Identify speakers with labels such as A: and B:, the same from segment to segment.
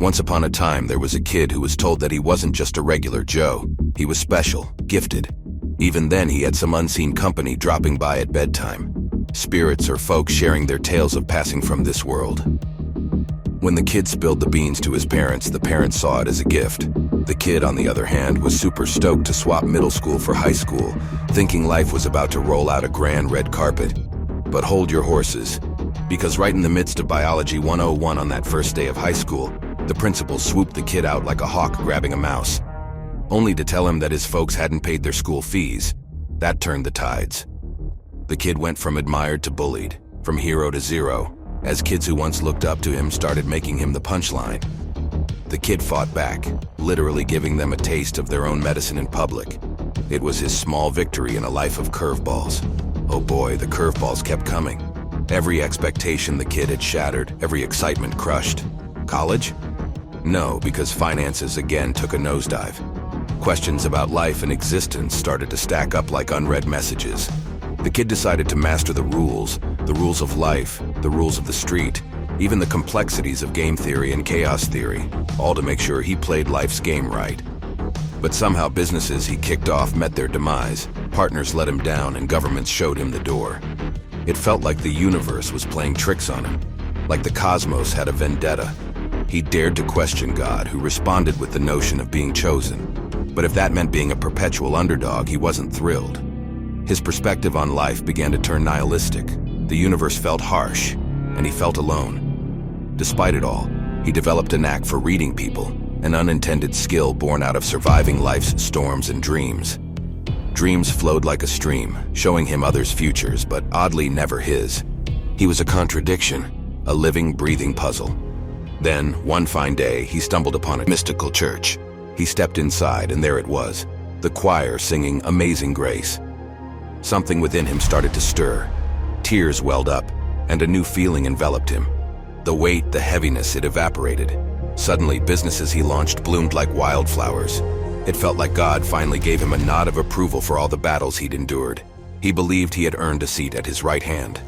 A: Once upon a time, there was a kid who was told that he wasn't just a regular Joe. He was special, gifted. Even then, he had some unseen company dropping by at bedtime. Spirits or folks sharing their tales of passing from this world. When the kid spilled the beans to his parents, the parents saw it as a gift. The kid, on the other hand, was super stoked to swap middle school for high school, thinking life was about to roll out a grand red carpet. But hold your horses, because right in the midst of Biology 101 on that first day of high school, the principal swooped the kid out like a hawk grabbing a mouse, only to tell him that his folks hadn't paid their school fees. That turned the tides. The kid went from admired to bullied, from hero to zero, as kids who once looked up to him started making him the punchline. The kid fought back, literally giving them a taste of their own medicine in public. It was his small victory in a life of curveballs. Oh boy, the curveballs kept coming. Every expectation the kid had shattered, every excitement crushed. College? No, because finances again took a nosedive. Questions about life and existence started to stack up like unread messages. The kid decided to master the rules of life, the rules of the street, even the complexities of game theory and chaos theory, all to make sure he played life's game right. But somehow businesses he kicked off met their demise, partners let him down, and governments showed him the door. It felt like the universe was playing tricks on him, like the cosmos had a vendetta. He dared to question God, who responded with the notion of being chosen. But if that meant being a perpetual underdog, he wasn't thrilled. His perspective on life began to turn nihilistic. The universe felt harsh, and he felt alone. Despite it all, he developed a knack for reading people, an unintended skill born out of surviving life's storms and dreams. Dreams flowed like a stream, showing him others' futures, but oddly never his. He was a contradiction, a living, breathing puzzle. Then, one fine day, he stumbled upon a mystical church. He stepped inside, and there it was, the choir singing Amazing Grace. Something within him started to stir. Tears welled up, and a new feeling enveloped him. The weight, the heaviness, it evaporated. Suddenly, businesses he launched bloomed like wildflowers. It felt like God finally gave him a nod of approval for all the battles he'd endured. He believed he had earned a seat at his right hand.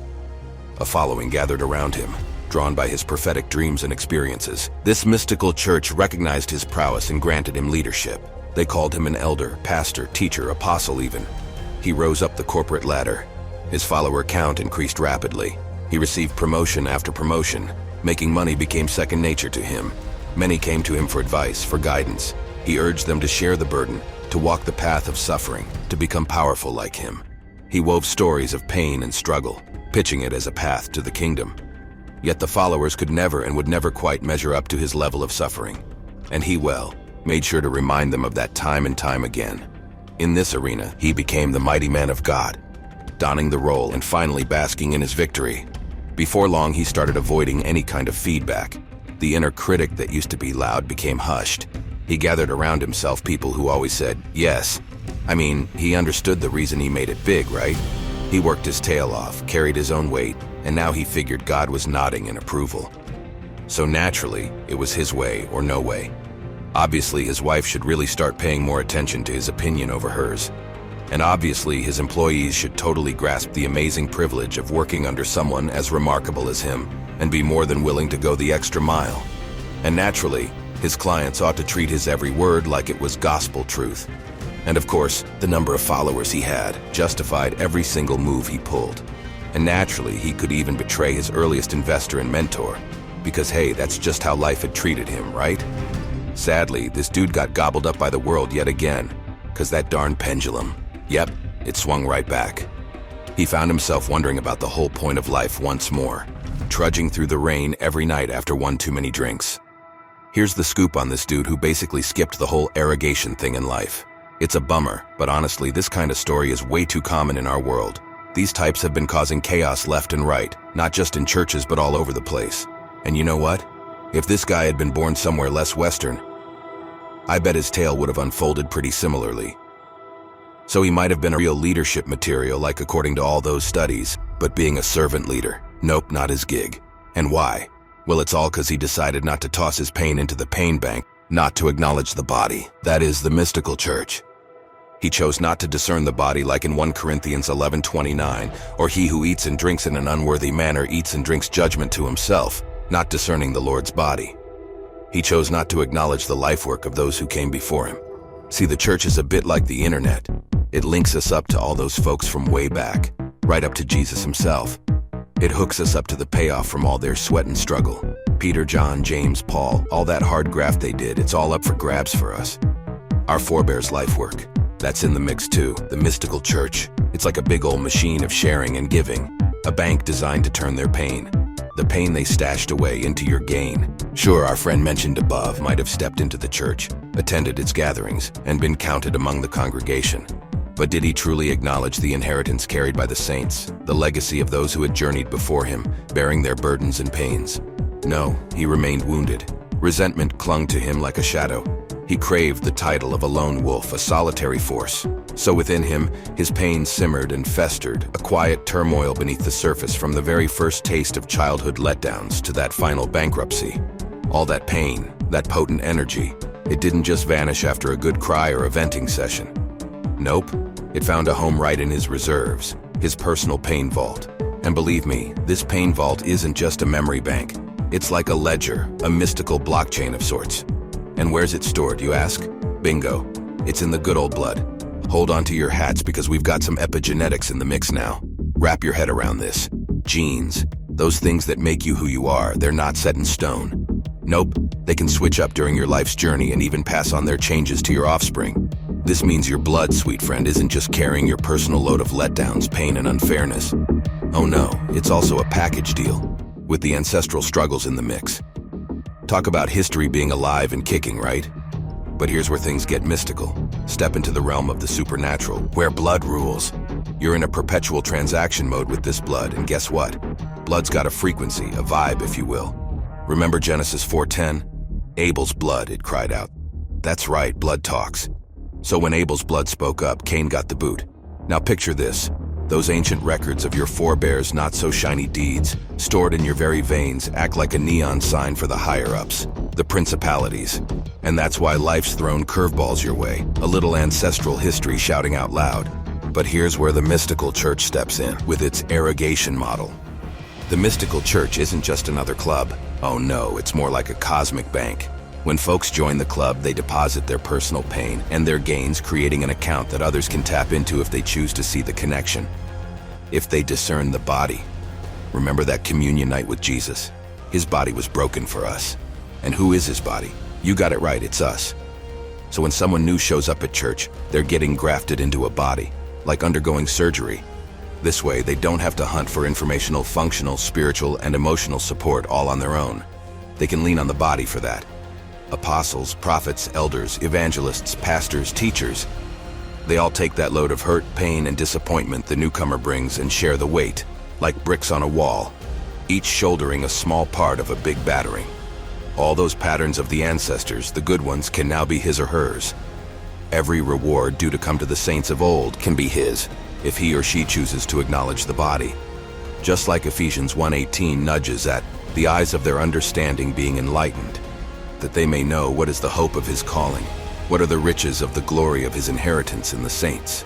A: A following gathered around him, drawn by his prophetic dreams and experiences. This mystical church recognized his prowess and granted him leadership. They called him an elder, pastor, teacher, apostle even. He rose up the corporate ladder. His follower count increased rapidly. He received promotion after promotion. Making money became second nature to him. Many came to him for advice, for guidance. He urged them to share the burden, to walk the path of suffering, to become powerful like him. He wove stories of pain and struggle, pitching it as a path to the kingdom. Yet the followers could never and would never quite measure up to his level of suffering. And he, well, made sure to remind them of that time and time again. In this arena, he became the mighty man of God, donning the role and finally basking in his victory. Before long, he started avoiding any kind of feedback. The inner critic that used to be loud became hushed. He gathered around himself people who always said, yes. I mean, he understood the reason he made it big, right? He worked his tail off, carried his own weight, and now he figured God was nodding in approval. So naturally, it was his way or no way. Obviously, his wife should really start paying more attention to his opinion over hers. And obviously, his employees should totally grasp the amazing privilege of working under someone as remarkable as him and be more than willing to go the extra mile. And naturally, his clients ought to treat his every word like it was gospel truth. And of course, the number of followers he had justified every single move he pulled. And naturally, he could even betray his earliest investor and mentor, because hey, that's just how life had treated him, right? Sadly, this dude got gobbled up by the world yet again, because that darn pendulum, yep, it swung right back. He found himself wondering about the whole point of life once more, trudging through the rain every night after one too many drinks. Here's the scoop on this dude who basically skipped the whole erogation thing in life. It's a bummer, but honestly, this kind of story is way too common in our world. These types have been causing chaos left and right, not just in churches but all over the place. And you know what? If this guy had been born somewhere less Western, I bet his tale would have unfolded pretty similarly. So he might have been a real leadership material, like according to all those studies, but being a servant leader, nope, not his gig. And why? Well, it's all because he decided not to toss his pain into the pain bank, not to acknowledge the body, that is, the mystical church. He chose not to discern the body like in 1 Corinthians 11:29, or he who eats and drinks in an unworthy manner eats and drinks judgment to himself, not discerning the Lord's body. He chose not to acknowledge the life work of those who came before him. See, the church is a bit like the internet. It links us up to all those folks from way back, right up to Jesus himself. It hooks us up to the payoff from all their sweat and struggle. Peter, John, James, Paul, all that hard graft they did, it's all up for grabs for us. Our forebears' life work, that's in the mix too. The mystical church, it's like a big old machine of sharing and giving. A bank designed to turn their pain, the pain they stashed away, into your gain. Sure, our friend mentioned above might have stepped into the church, attended its gatherings, and been counted among the congregation. But did he truly acknowledge the inheritance carried by the saints, the legacy of those who had journeyed before him, bearing their burdens and pains? No, he remained wounded. Resentment clung to him like a shadow. He craved the title of a lone wolf, a solitary force. So within him, his pain simmered and festered, a quiet turmoil beneath the surface from the very first taste of childhood letdowns to that final bankruptcy. All that pain, that potent energy, it didn't just vanish after a good cry or a venting session. Nope, it found a home right in his reserves, his personal pain vault. And believe me, this pain vault isn't just a memory bank. It's like a ledger, a mystical blockchain of sorts. And where's it stored, you ask? Bingo, it's in the good old blood. Hold on to your hats because we've got some epigenetics in the mix now. Wrap your head around this. Genes, those things that make you who you are, they're not set in stone. Nope, they can switch up during your life's journey and even pass on their changes to your offspring. This means your blood, sweet friend, isn't just carrying your personal load of letdowns, pain, and unfairness. Oh no, it's also a package deal, with the ancestral struggles in the mix. Talk about history being alive and kicking, right? But here's where things get mystical. Step into the realm of the supernatural, where blood rules. You're in a perpetual transaction mode with this blood, and guess what? Blood's got a frequency, a vibe, if you will. Remember Genesis 4:10? Abel's blood, it cried out. That's right, blood talks. So when Abel's blood spoke up, Cain got the boot. Now picture this. Those ancient records of your forebears' not-so-shiny deeds, stored in your very veins, act like a neon sign for the higher-ups, the principalities. And that's why life's thrown curveballs your way, a little ancestral history shouting out loud. But here's where the mystical church steps in, with its erogation model. The mystical church isn't just another club. Oh no, it's more like a cosmic bank. When folks join the club, they deposit their personal pain and their gains, creating an account that others can tap into if they choose to see the connection. If they discern the body. Remember that communion night with Jesus? His body was broken for us. And who is his body? You got it right, it's us. So when someone new shows up at church, they're getting grafted into a body, like undergoing surgery. This way, they don't have to hunt for informational, functional, spiritual, and emotional support all on their own. They can lean on the body for that. Apostles, prophets, elders, evangelists, pastors, teachers. They all take that load of hurt, pain, and disappointment the newcomer brings and share the weight, like bricks on a wall, each shouldering a small part of a big battering. All those patterns of the ancestors, the good ones, can now be his or hers. Every reward due to come to the saints of old can be his, if he or she chooses to acknowledge the body. Just like Ephesians 1:18 nudges at the eyes of their understanding being enlightened, that they may know what is the hope of his calling, what are the riches of the glory of his inheritance in the saints.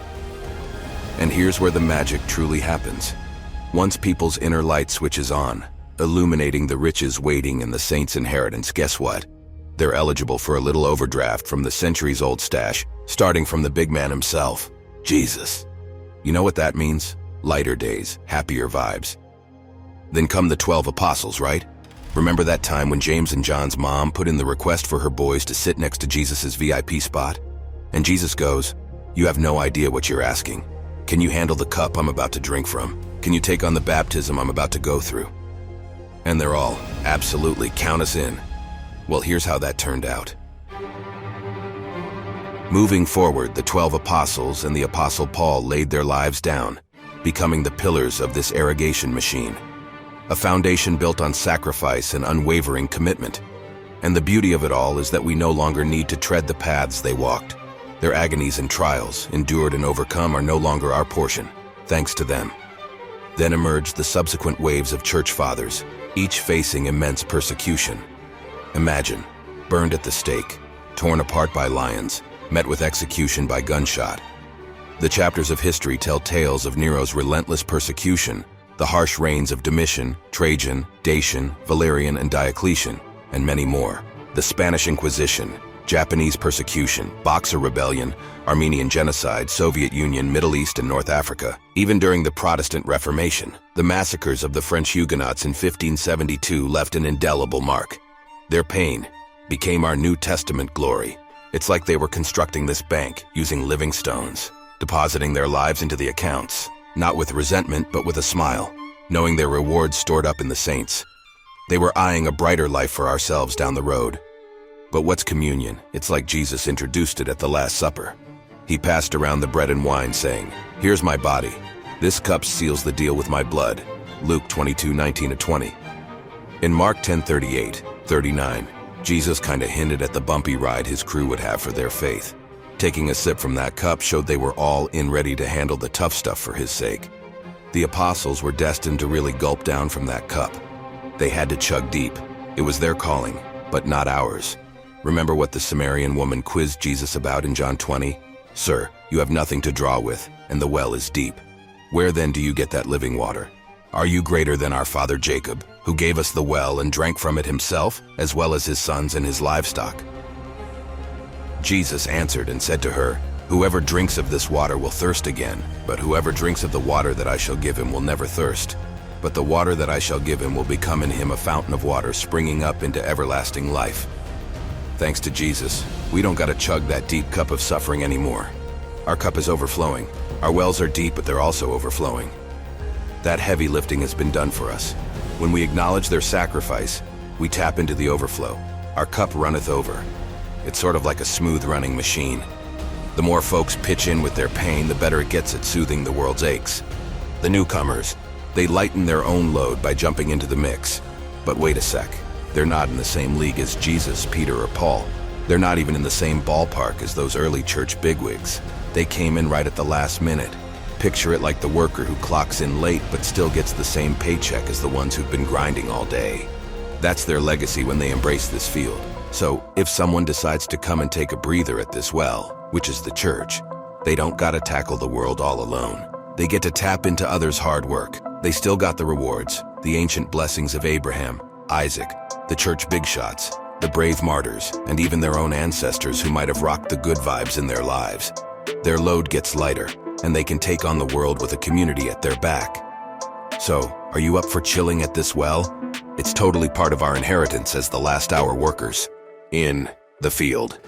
A: And here's where the magic truly happens. Once people's inner light switches on, illuminating the riches waiting in the saints' inheritance, guess what? They're eligible for a little overdraft from the centuries-old stash, starting from the big man himself, Jesus. You know what that means? Lighter days, happier vibes. Then come the 12 apostles, right? Remember that time when James and John's mom put in the request for her boys to sit next to Jesus' VIP spot? And Jesus goes, "You have no idea what you're asking. Can you handle the cup I'm about to drink from? Can you take on the baptism I'm about to go through?" And they're all, absolutely, count us in. Well, here's how that turned out. Moving forward, the 12 apostles and the apostle Paul laid their lives down, becoming the pillars of this erogation machine. A foundation built on sacrifice and unwavering commitment. And the beauty of it all is that we no longer need to tread the paths they walked. Their agonies and trials, endured and overcome, are no longer our portion, thanks to them. Then emerged the subsequent waves of church fathers, each facing immense persecution. Imagine, burned at the stake, torn apart by lions, met with execution by gunshot. The chapters of history tell tales of Nero's relentless persecution, the harsh reigns of Domitian, Trajan, Dacian, Valerian, and Diocletian, and many more. The Spanish Inquisition, Japanese persecution, Boxer Rebellion, Armenian genocide, Soviet Union, Middle East and North Africa. Even during the Protestant Reformation, the massacres of the French Huguenots in 1572 left an indelible mark. Their pain became our New Testament glory. It's like they were constructing this bank using living stones, depositing their lives into the accounts, not with resentment but with a smile, knowing their rewards stored up in the saints. They were eyeing a brighter life for ourselves down the road. But what's communion? It's like Jesus introduced it at the Last Supper. He passed around the bread and wine, saying, "Here's my body. This cup seals the deal with my blood." Luke 22:19-20. In Mark 10:38-39, Jesus kinda hinted at the bumpy ride his crew would have for their faith. Taking a sip from that cup showed they were all in ready to handle the tough stuff for his sake. The apostles were destined to really gulp down from that cup. They had to chug deep. It was their calling, but not ours. Remember what the Samaritan woman quizzed Jesus about in John 20? "Sir, you have nothing to draw with, and the well is deep. Where then do you get that living water? Are you greater than our father Jacob, who gave us the well and drank from it himself, as well as his sons and his livestock?" Jesus answered and said to her, "Whoever drinks of this water will thirst again, but whoever drinks of the water that I shall give him will never thirst. But the water that I shall give him will become in him a fountain of water springing up into everlasting life." Thanks to Jesus, we don't gotta chug that deep cup of suffering anymore. Our cup is overflowing. Our wells are deep, but they're also overflowing. That heavy lifting has been done for us. When we acknowledge their sacrifice, we tap into the overflow. Our cup runneth over. It's sort of like a smooth-running machine. The more folks pitch in with their pain, the better it gets at soothing the world's aches. The newcomers, they lighten their own load by jumping into the mix. But wait a sec. They're not in the same league as Jesus, Peter, or Paul. They're not even in the same ballpark as those early church bigwigs. They came in right at the last minute. Picture it like the worker who clocks in late but still gets the same paycheck as the ones who've been grinding all day. That's their legacy when they embrace this field. So, if someone decides to come and take a breather at this well, which is the church, they don't gotta tackle the world all alone. They get to tap into others' hard work. They still got the rewards, the ancient blessings of Abraham, Isaac, the church big shots, the brave martyrs, and even their own ancestors who might have rocked the good vibes in their lives. Their load gets lighter, and they can take on the world with a community at their back. So, are you up for chilling at this well? It's totally part of our inheritance as the last hour workers in the field.